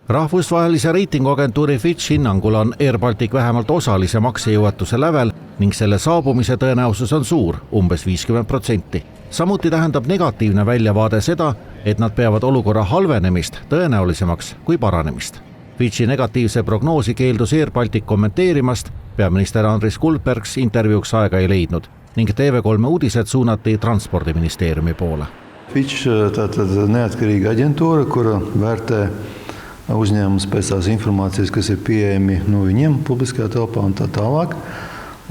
Rahvusvahelise reitinguagentuuri Fitch hinnangul on Air Baltic vähemalt osalise maksejõuetuse lävel ning selle saabumise tõenäosus on suur, umbes 50%. Samuti tähendab negatiivne väljavaade seda, et nad peavad olukorra halvenemist tõenäolisemaks kui paranemist. Fitchi negatiivse prognoosi keeldus Air Baltic kommenteerimast, peaminister Andris Kulbergs intervjuuks aega ei leidnud ning TV3 uudised suunati Transpordiministeeriumi poole. Fitch tātad neatkarīga aģentūra, kura vērtē uzņēmumus pēc tās informācijas, kas ir pieejami viņiem publiskajā telpā un tā tālāk.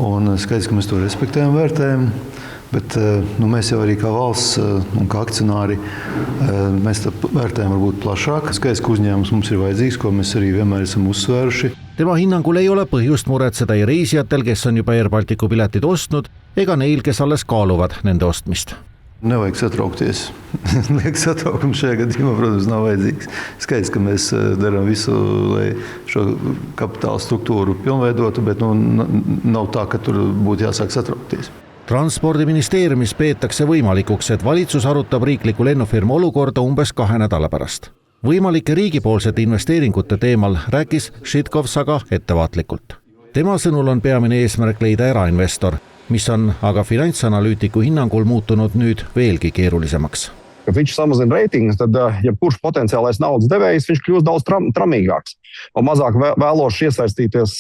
Un skaidrs, ka mēs to respektējam, vērtējam, bet mēs jau arī kā valsts un kā akcionāri mēs vērtējam varbūt plašāk. Skaidrs, ka uzņēmums mums ir vajadzīgs, ko mēs arī vienmēr esam uzsvēruši. Tema hinnangul ei ole põhjust muretseda ei reisijatel, kes on juba Air Balticu piletid ostnud, ega neil, kes alles kaaluvad nende ostmist. Nevajag satraukties. Liekas satraukums šajā gadījumā, protams, nav vajadzīgs. Skaidrs, ka mēs darām visu, lai šo kapitāla struktūru pilnveidotu, bet nav tā, ka tur būtu jāsāk satraukties. Transpordiministeeriumis peetakse võimalikuks, et valitsus arutab riikliku lennufirma olukorda umbes 2 nädala pärast. Võimalike riigipoolsete investeeringute teemal rääkis Šitkovs aga ettevaatlikult. Tema sõnul on peamine eesmärk leida erainvestor, mis on aga finantsanalüütiku hinnangul muutunud nüüd veelgi keerulisemaks. Kad viņš samazina reitingus, tad jebkurš potenciālais naudas devējs, viņš kļūst daudz tramīgāks un mazāk vēloši iesaistīties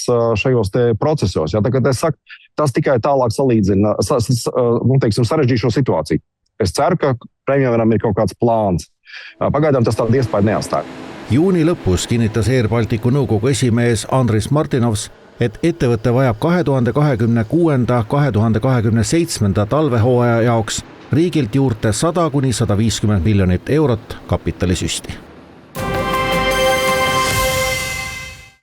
šajos te procesos. Ja, tagad es saku, tas tikai tālāk salīdzina, sarežģīja šo situāciju. Es ceru, ka premjeram ir kaut kāds plāns. Pagaidām tas tādu iespēju neatstāja. Juuni lõpus kinnitas Air Balticu nõukogu esimees Andris Martinovs, et ettevõte vajab 2026–2027 talvehooaja jaoks riigilt juurde 100–150 miljonit eurot kapitalisüsti.